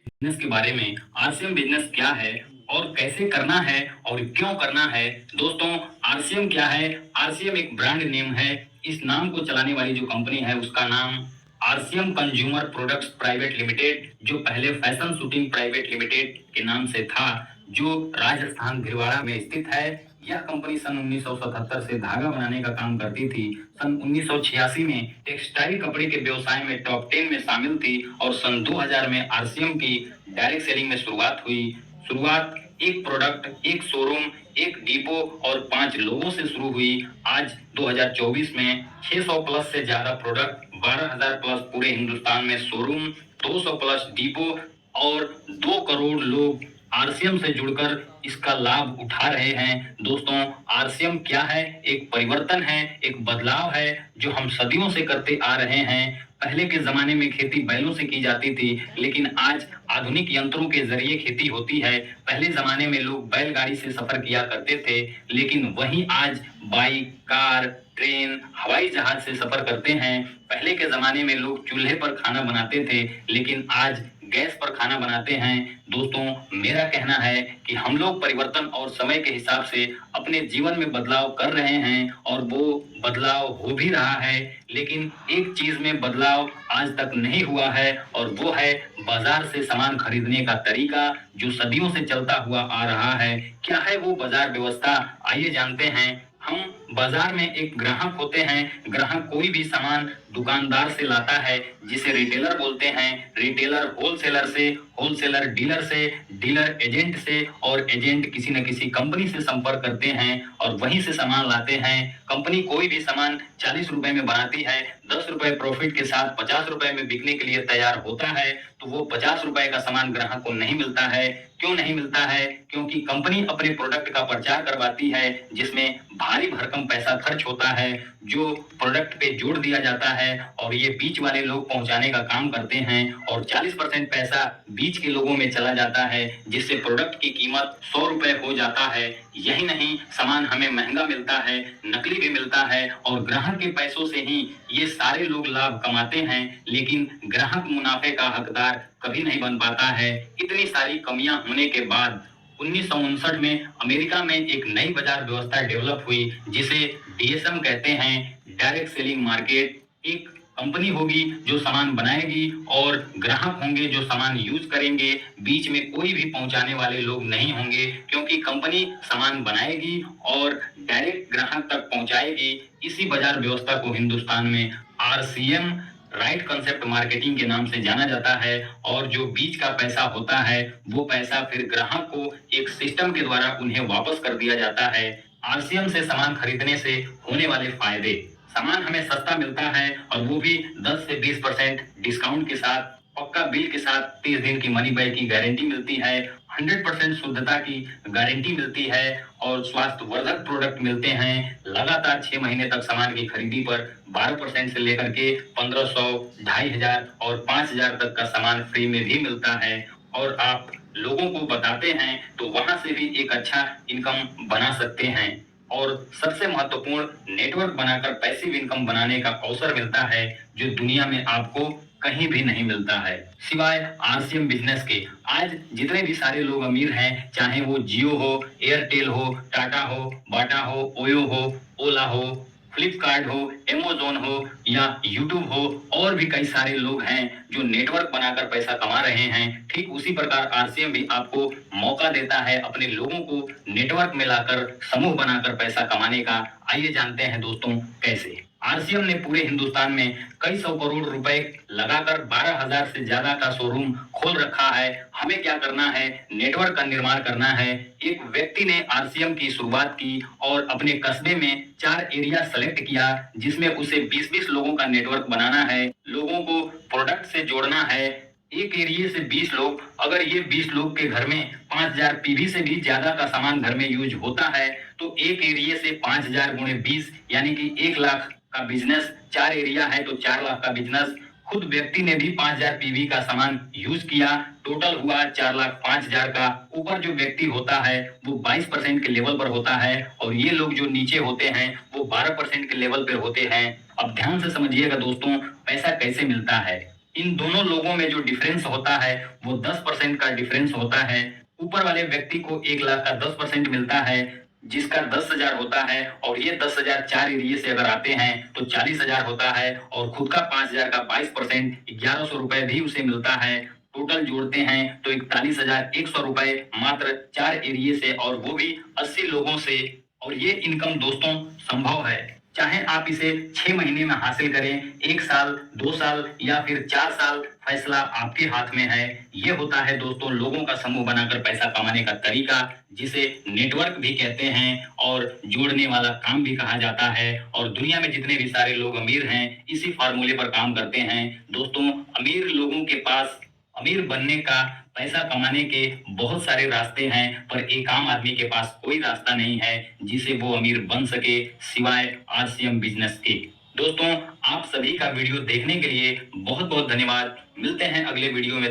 Business के बारे में। आरसीएम बिजनेस क्या है और कैसे करना है और क्यों करना है। दोस्तों, आरसीएम क्या है? आरसीएम एक ब्रांड नेम है। इस नाम को चलाने वाली जो कंपनी है उसका नाम RCM consumer products private limited, जो पहले फैशन शूटिंग प्राइवेट लिमिटेड के नाम से था, जो राजस्थान भिलवाड़ा में स्थित है। यह कंपनी सन 1977 से धागा बनाने का काम करती थी। सन 1986 में टेक्सटाइल कपड़े के व्यवसाय में टॉप 10 में शामिल थी और सन 2000 में आरसीएम की डायरेक्ट सेलिंग में शुरुआत हुई। शुरुआत एक प्रोडक्ट, एक शोरूम, एक डिपो और 5 लोगों से शुरू हुई। आज 2024 में 600 प्लस से ज्यादा प्रोडक्ट, 12,000 प्लस पूरे हिंदुस्तान में शोरूम, 200 प्लस डिपो और 2 करोड़ लोग आरसीएम से जुड़कर इसका लाभ उठा रहे हैं। दोस्तों, आरसीएम क्या है? एक परिवर्तन है, एक बदलाव है जो हम सदियों से करते आ रहे हैं। पहले के जमाने में खेती बैलों से की जाती थी, लेकिन आज आधुनिक यंत्रों के जरिए खेती होती है। पहले जमाने में लोग बैलगाड़ी से सफर किया करते थे, लेकिन वहीं आज बाइक, कार, ट्रेन, हवाई जहाज से सफर करते हैं। पहले के जमाने में लोग चूल्हे पर खाना बनाते थे, लेकिन आज गैस पर खाना बनाते हैं। दोस्तों, मेरा कहना है कि हम लोग परिवर्तन और समय के हिसाब से अपने जीवन में बदलाव कर रहे हैं और वो बदलाव हो भी रहा है। लेकिन एक चीज में बदलाव आज तक नहीं हुआ है और वो है बाजार से सामान खरीदने का तरीका, जो सदियों से चलता हुआ आ रहा है। क्या है वो बाजार व्यवस्था? आइए जानते हैं। हम बाजार में एक ग्राहक होते हैं। ग्राहक कोई भी सामान दुकानदार से लाता है, जिसे रिटेलर बोलते हैं। रिटेलर होलसेलर से, होलसेलर डीलर से, डीलर एजेंट से और एजेंट किसी न किसी कंपनी से संपर्क करते हैं और वहीं से सामान लाते हैं। कंपनी कोई भी सामान 40 रुपए में बनाती है, 10 रुपए प्रॉफिट के साथ 50 रुपए में बिकने के लिए तैयार होता है, तो वो 50 रुपए का सामान ग्राहक को नहीं मिलता है। क्यों नहीं मिलता है? क्योंकि कंपनी अपने प्रोडक्ट का प्रचार करवाती है, जिसमें भारी भरकम पैसा खर्च होता है, जो प्रोडक्ट पे जोड़ दिया जाता है और ये बीच वाले लोग पहुंचाने का काम करते हैं और 40% पैसा बीच के लोगों में चला जाता है, जिससे प्रोडक्ट की कीमत 100 रुपए हो जाता है। यही नहीं, सामान हमें महंगा मिलता है, नकली भी मिलता है और ग्राहक के पैसों से ही ये सारे लोग लाभ कमाते हैं, लेकिन ग्राहक मुनाफे का हकदार कभी नहीं बन पाता है। इतनी सारी कमियां होने के बाद 1959 में अमेरिका में एक नई बाजार व्यवस्था डेवलप हुई, जिसे डीएसएम कहते हैं, डायरेक्ट सेलिंग मार्केट। एक कंपनी होगी जो सामान बनाएगी और ग्राहक होंगे जो सामान यूज करेंगे। बीच में कोई भी पहुंचाने वाले लोग नहीं होंगे, क्योंकि कंपनी सामान बनाएगी और डायरेक्ट ग्राहक तक पहुंचाएगी। इसी बाजार व्यवस्था को हिंदुस्तान में आरसीएम, राइट कंसेप्ट मार्केटिंग के नाम से जाना जाता है। और जो बीच का पैसा होता है, वो पैसा फिर ग्राहक को एक सिस्टम के द्वारा उन्हें वापस कर दिया जाता है। आरसीएम से सामान खरीदने से होने वाले फायदे: सामान हमें सस्ता मिलता है और वो भी 10 से 20% डिस्काउंट के साथ, पक्का बिल के साथ। 30 दिन की मनी बैक की गारंटी मिलती है, 100% शुद्धता की गारंटी मिलती है और स्वास्थ्यवर्धक प्रोडक्ट मिलते हैं। लगातार 6 महीने तक सामान की खरीदी पर 12% से लेकर के 1500, 2500 और 5000 तक का सामान फ्री में भी मिलता है। और आप लोगों को बताते हैं तो वहां से भी एक अच्छा इनकम बना सकते हैं। और सबसे महत्वपूर्ण, नेटवर्क बनाकर पैसिव इनकम बनाने का अवसर मिलता है, जो दुनिया में आपको कहीं भी नहीं मिलता है सिवाय आरसीएम बिजनेस के। आज जितने भी सारे लोग अमीर हैं, चाहे वो जियो हो, एयरटेल हो, टाटा हो, बाटा हो, ओयो हो, ओला हो, फ्लिपकार्ट हो, एमेजोन हो या यूट्यूब हो, और भी कई सारे लोग हैं जो नेटवर्क बनाकर पैसा कमा रहे हैं। ठीक उसी प्रकार आरसीएम भी आपको मौका देता है अपने लोगों को नेटवर्क में लाकर, समूह बनाकर पैसा कमाने का। आइए जानते हैं दोस्तों कैसे। आरसीएम ने पूरे हिंदुस्तान में कई सौ करोड़ रुपए लगाकर 12,000 से ज्यादा का शोरूम खोल रखा है। हमें क्या करना है? नेटवर्क का निर्माण करना है। एक व्यक्ति ने आरसीएम की शुरुआत की और अपने कस्बे में 4 एरिया सेलेक्ट किया, जिसमें उसे 20-20 लोगों का नेटवर्क बनाना है, लोगों को प्रोडक्ट से जोड़ना है। एक एरिया से 20 लोग, अगर ये 20 लोग के घर में 5000 पीवी से भी ज्यादा का सामान घर में यूज होता है, तो एक एरिया से 5000 गुणे 20 यानी कि 1 लाख का बिजनेस। 4 एरिया है तो 4 लाख का बिजनेस। खुद व्यक्ति ने भी 5000 पीवी का सामान यूज किया, टोटल हुआ 4,05,000 का। ऊपर जो व्यक्ति होता है वो 22% के लेवल पर होता है और ये लोग जो नीचे होते हैं वो 12% के लेवल पर होते हैं। अब ध्यान से समझिएगा दोस्तों, पैसा कैसे मिलता है। इन दोनों लोगों में जो डिफरेंस होता है वो 10% का डिफरेंस होता है। ऊपर वाले व्यक्ति को 1 लाख का 10% मिलता है, जिसका 10,000 होता है, और ये 10,000 4 एरिए से अगर आते हैं तो 40,000 होता है, और खुद का 5,000 का 22% 1,100 रुपए भी उसे मिलता है। टोटल जोड़ते हैं तो 41,100 रुपए मात्र 4 एरिए से, और वो भी 80 लोगों से। और ये इनकम दोस्तों संभव है, चाहे आप इसे 6 महीने में हासिल करें, 1 साल, 2 साल या फिर 4 साल, फैसला आपके हाथ में है। ये होता है दोस्तों लोगों का समूह बनाकर पैसा कमाने का तरीका, जिसे नेटवर्क भी कहते हैं और जोड़ने वाला काम भी कहा जाता है। और दुनिया में जितने भी सारे लोग अमीर हैं इसी फार्मूले पर काम करते हैं। दोस्तों अमीर लोगों के पास अमीर बनने का, पैसा कमाने के बहुत सारे रास्ते हैं, पर एक आम आदमी के पास कोई रास्ता नहीं है जिसे वो अमीर बन सके सिवाय आरसीएम बिजनेस के। दोस्तों आप सभी का वीडियो देखने के लिए बहुत बहुत धन्यवाद। मिलते हैं अगले वीडियो में।